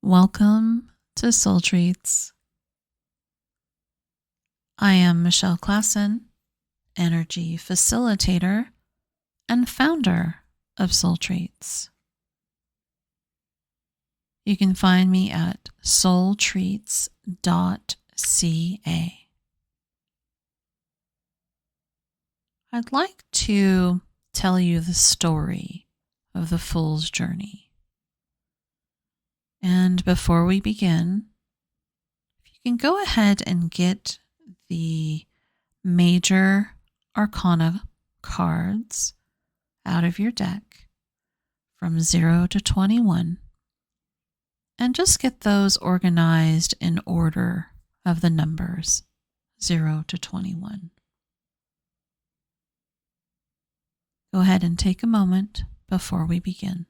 Welcome to Soul Treats. I am Michelle Klassen, energy facilitator and founder of Soul Treats. You can find me at soultreats.ca. I'd like to tell you the story of the Fool's Journey. And before we begin, if you can go ahead and get the Major Arcana cards out of your deck from 0 to 21 and just get those organized in order of the numbers 0 to 21. Go ahead and take a moment before we begin.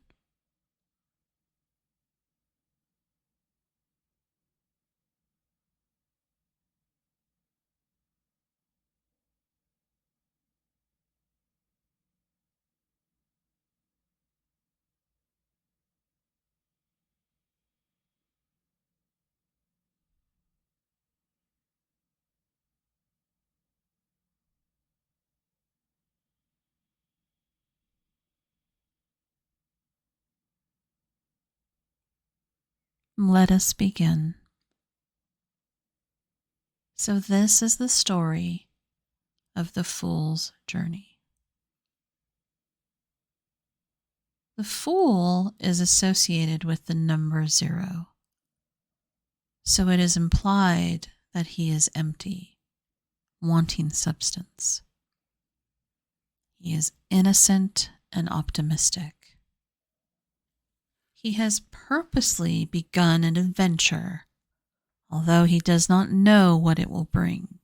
Let us begin. So this is the story of the Fool's Journey. The Fool is associated with the number 0, so it is implied that he is empty, wanting substance. He is innocent and optimistic. He has purposely begun an adventure, although he does not know what it will bring.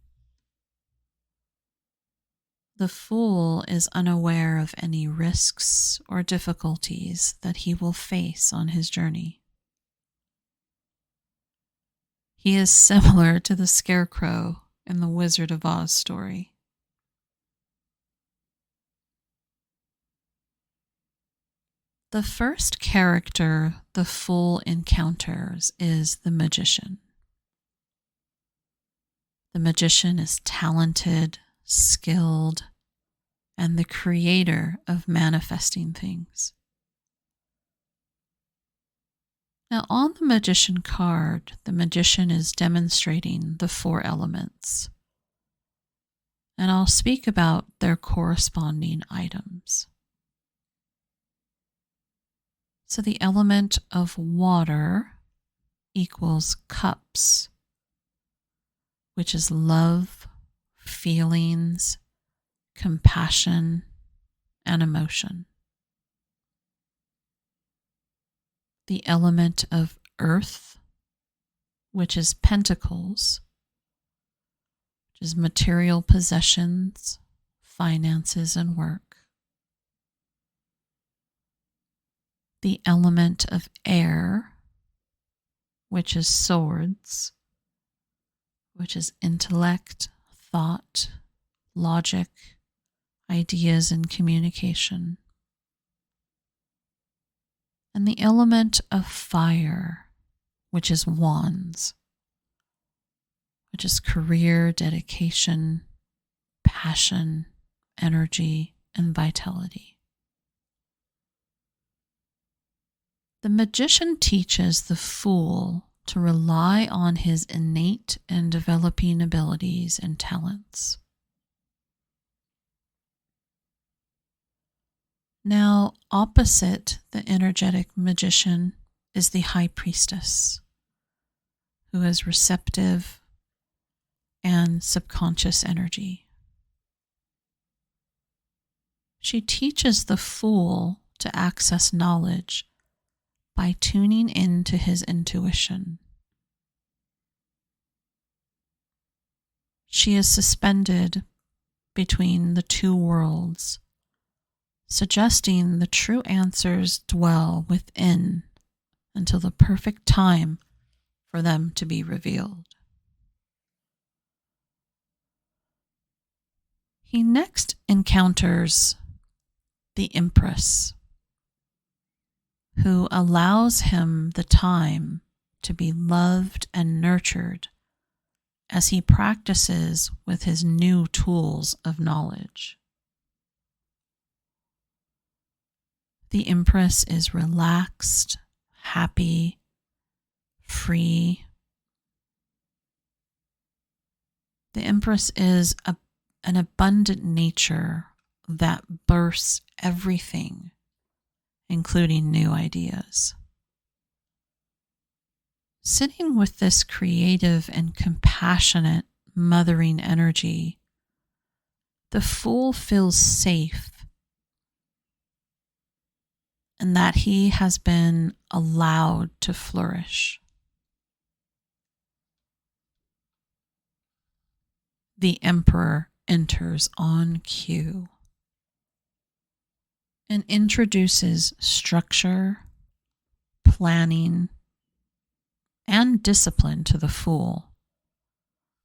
The Fool is unaware of any risks or difficulties that he will face on his journey. He is similar to the Scarecrow in the Wizard of Oz story. The first character the Fool encounters is the Magician. The Magician is talented, skilled, and the creator of manifesting things. Now, on the Magician card, the Magician is demonstrating the 4 elements, and I'll speak about their corresponding items. So the element of water equals cups, which is love, feelings, compassion, and emotion. The element of earth, which is pentacles, which is material possessions, finances, and work. The element of air, which is swords, which is intellect, thought, logic, ideas, and communication. And the element of fire, which is wands, which is career, dedication, passion, energy, and vitality. The Magician teaches the Fool to rely on his innate and developing abilities and talents. Now, opposite the energetic Magician is the High Priestess, who is receptive and subconscious energy. She teaches the Fool to access knowledge by tuning into his intuition. She is suspended between the 2 worlds, suggesting the true answers dwell within until the perfect time for them to be revealed. He next encounters the Empress, who allows him the time to be loved and nurtured as he practices with his new tools of knowledge. The Empress is relaxed, happy, free. The Empress is an abundant nature that bursts everything, including new ideas. Sitting with this creative and compassionate mothering energy, the Fool feels safe and that he has been allowed to flourish. The Emperor enters on cue and introduces structure, planning, and discipline to the Fool,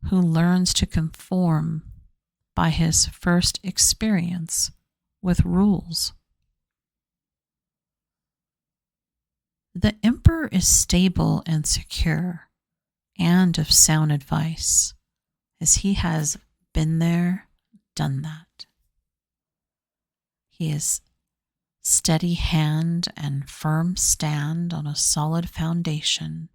who learns to conform by his first experience with rules. The Emperor is stable and secure and of sound advice, as he has been there, done that. He is steady hand and firm stand on a solid foundation,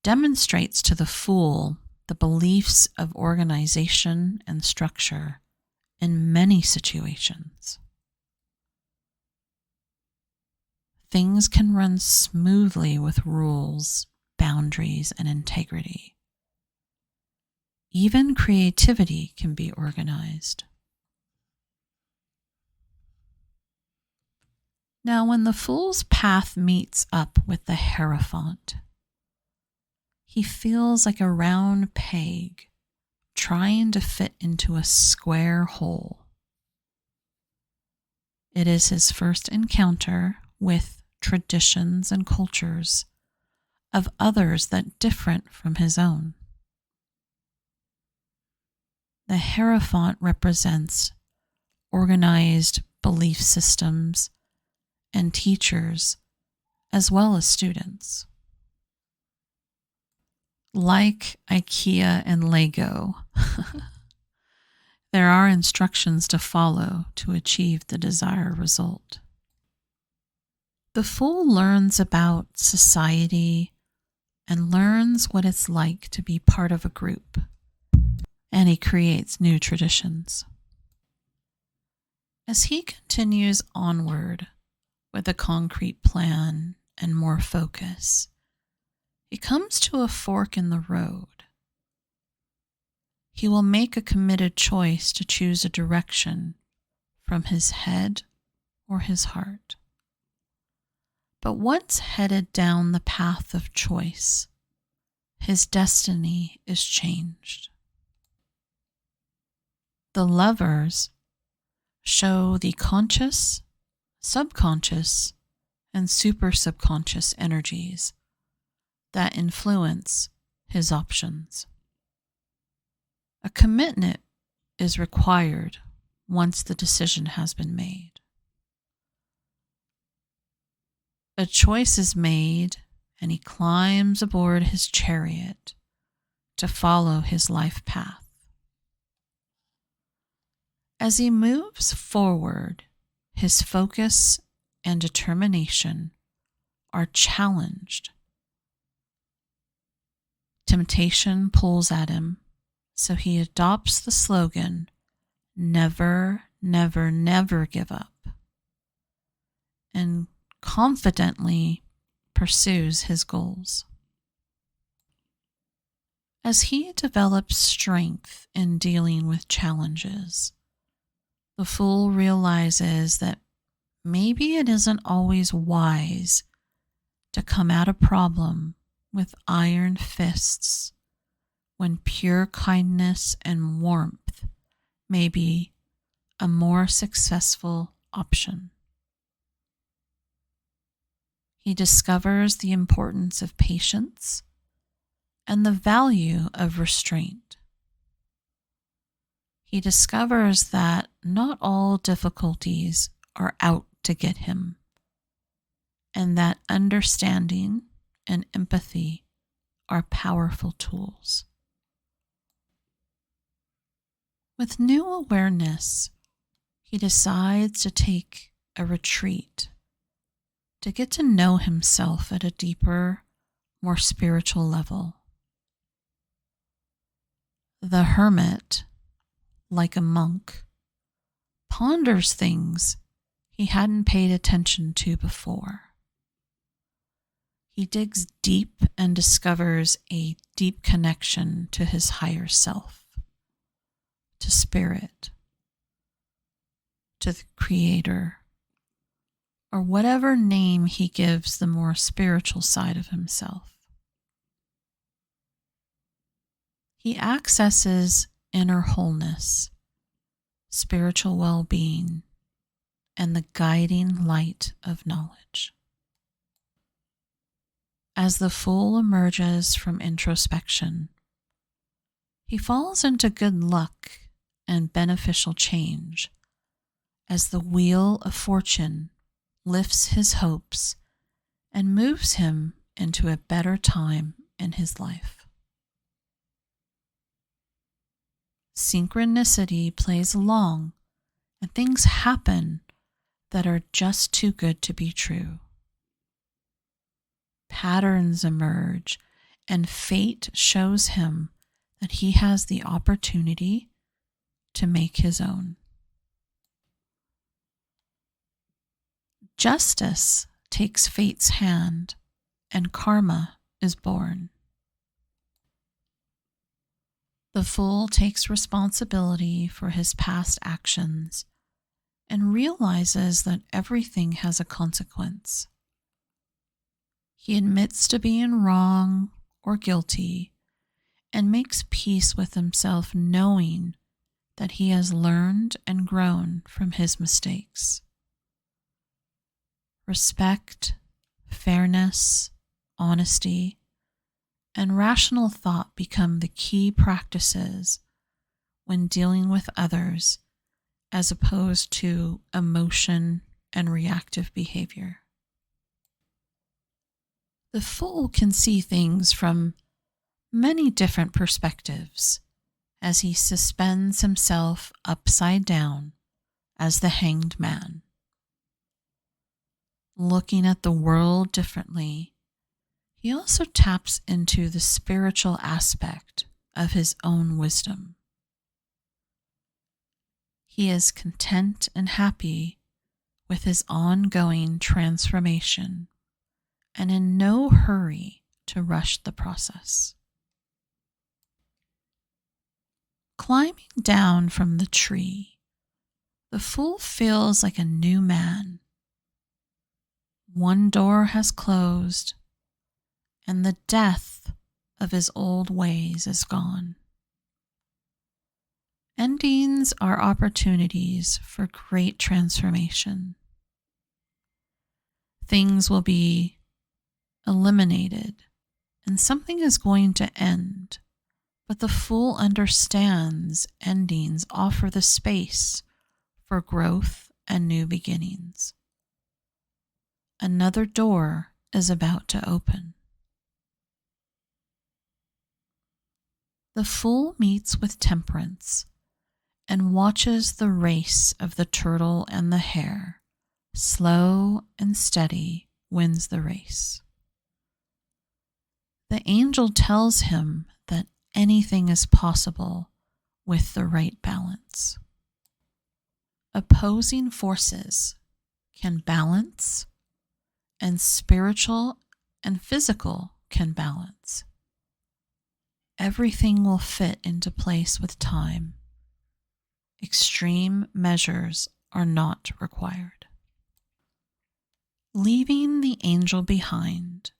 demonstrates to the Fool the beliefs of organization and structure in many situations. Things can run smoothly with rules, boundaries, and integrity. Even creativity can be organized. Now, when the Fool's path meets up with the Hierophant, he feels like a round peg trying to fit into a square hole. It is his first encounter with traditions and cultures of others that different from his own. The Hierophant represents organized belief systems and teachers as well as students. Like IKEA and Lego, there are instructions to follow to achieve the desired result. The Fool learns about society and learns what it's like to be part of a group, and he creates new traditions. As he continues onward with a concrete plan and more focus, he comes to a fork in the road. He will make a committed choice to choose a direction from his head or his heart. But once headed down the path of choice, his destiny is changed. The Lovers show the conscious, subconscious, and super subconscious energies that influence his options. A commitment is required once the decision has been made. A choice is made, and he climbs aboard his chariot to follow his life path. As he moves forward, his focus and determination are challenged. Temptation pulls at him, so he adopts the slogan, "Never, never, never give up," and confidently pursues his goals. As he develops strength in dealing with challenges, the Fool realizes that maybe it isn't always wise to come at a problem with iron fists when pure kindness and warmth may be a more successful option. He discovers the importance of patience and the value of restraint. He discovers that not all difficulties are out to get him, and that understanding and empathy are powerful tools. With new awareness, he decides to take a retreat to get to know himself at a deeper, more spiritual level. The hermit, like a monk, ponders things he hadn't paid attention to before. He digs deep and discovers a deep connection to his higher self, to spirit, to the Creator, or whatever name he gives the more spiritual side of himself. He accesses inner wholeness, spiritual well-being, and the guiding light of knowledge. As the Fool emerges from introspection, he falls into good luck and beneficial change as the wheel of fortune lifts his hopes and moves him into a better time in his life. Synchronicity plays along, and things happen that are just too good to be true. Patterns emerge, and fate shows him that he has the opportunity to make his own. Justice takes fate's hand, and karma is born. The Fool takes responsibility for his past actions and realizes that everything has a consequence. He admits to being wrong or guilty and makes peace with himself, knowing that he has learned and grown from his mistakes. Respect, fairness, honesty, and rational thought become the key practices when dealing with others, as opposed to emotion and reactive behavior. The Fool can see things from many different perspectives as he suspends himself upside down as the hanged man. Looking at the world differently, he also taps into the spiritual aspect of his own wisdom. He is content and happy with his ongoing transformation and in no hurry to rush the process. Climbing down from the tree, the Fool feels like a new man. One door has closed, and the death of his old ways is gone. Endings are opportunities for great transformation. Things will be eliminated, and something is going to end, but the Fool understands endings offer the space for growth and new beginnings. Another door is about to open. The Fool meets with Temperance and watches the race of the turtle and the hare. Slow and steady wins the race. The angel tells him that anything is possible with the right balance. Opposing forces can balance, and spiritual and physical can balance. Everything will fit into place with time. Extreme measures are not required. Leaving the angel behind,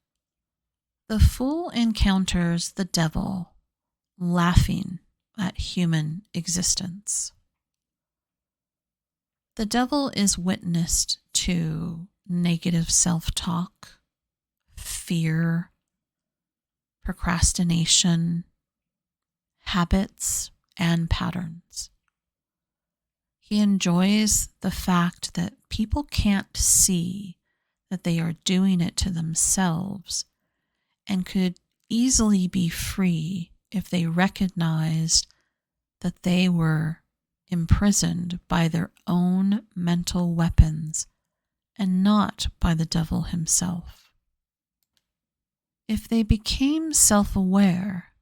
the Fool encounters the devil, laughing at human existence. The devil is witnessed to negative self-talk, fear, procrastination, habits, and patterns. He enjoys the fact that people can't see that they are doing it to themselves and could easily be free if they recognized that they were imprisoned by their own mental weapons and not by the devil himself. If they became self-aware,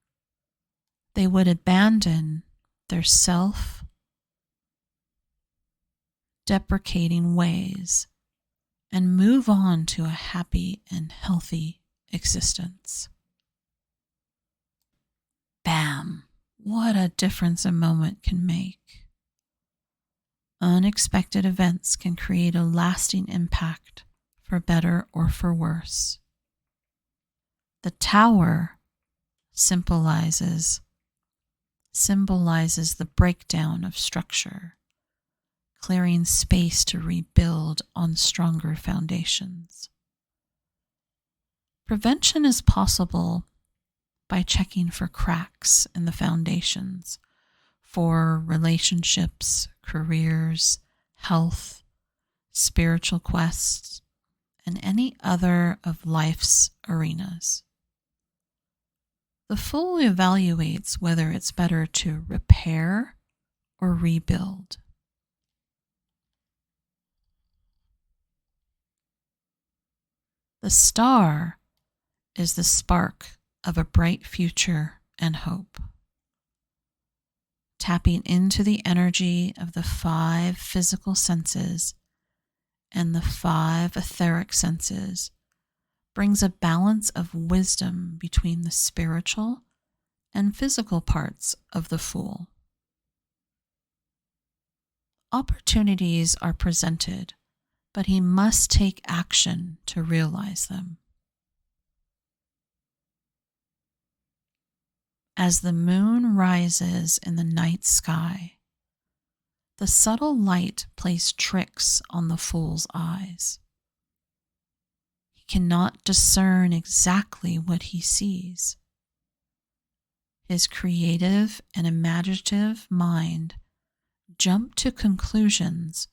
they would abandon their self-deprecating ways and move on to a happy and healthy existence. Bam! What a difference a moment can make. Unexpected events can create a lasting impact for better or for worse. The tower symbolizes the breakdown of structure, clearing space to rebuild on stronger foundations. Prevention is possible by checking for cracks in the foundations for relationships, careers, health, spiritual quests, and any other of life's arenas. The Fool evaluates whether it's better to repair or rebuild. The Star is the spark of a bright future and hope. Tapping into the energy of the 5 physical senses and the 5 etheric senses brings a balance of wisdom between the spiritual and physical parts of the Fool. Opportunities are presented, but he must take action to realize them. As the moon rises in the night sky, the subtle light plays tricks on the Fool's eyes. He cannot discern exactly what he sees. His creative and imaginative mind jump to conclusions,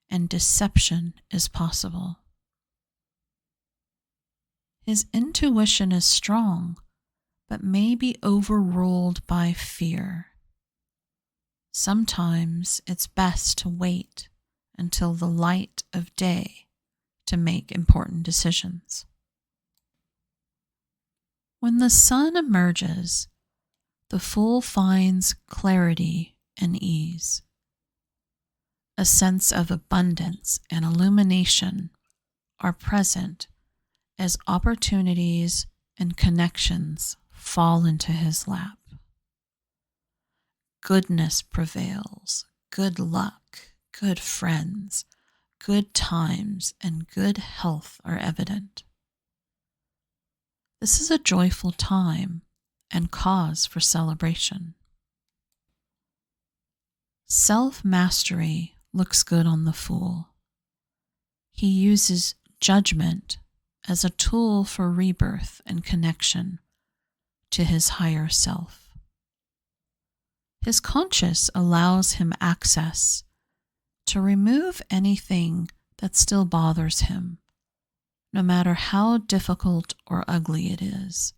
and deception is possible. His intuition is strong, but may be overruled by fear. Sometimes it's best to wait until the light of day to make important decisions. When the sun emerges, the Fool finds clarity and ease. A sense of abundance and illumination are present as opportunities and connections fall into his lap. Goodness prevails, good luck, good friends, good times, and good health are evident. This is a joyful time and cause for celebration. Self-mastery looks good on the Fool. He uses judgment as a tool for rebirth and connection to his higher self. His conscious allows him access to remove anything that still bothers him, no matter how difficult or ugly it is.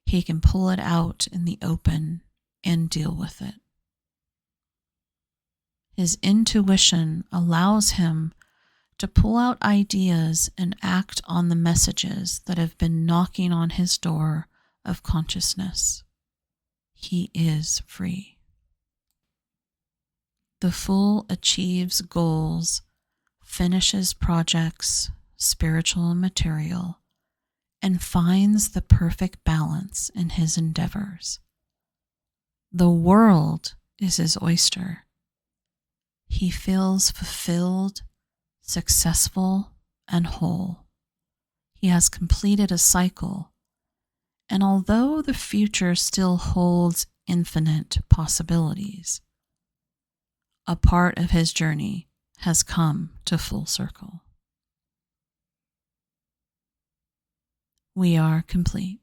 He can pull it out in the open and deal with it. His intuition allows him to pull out ideas and act on the messages that have been knocking on his door of consciousness. He is free. The Fool achieves goals, finishes projects, spiritual and material, and finds the perfect balance in his endeavors. The world is his oyster. He feels fulfilled, successful, and whole. He has completed a cycle, and although the future still holds infinite possibilities, a part of his journey has come to full circle. We are complete.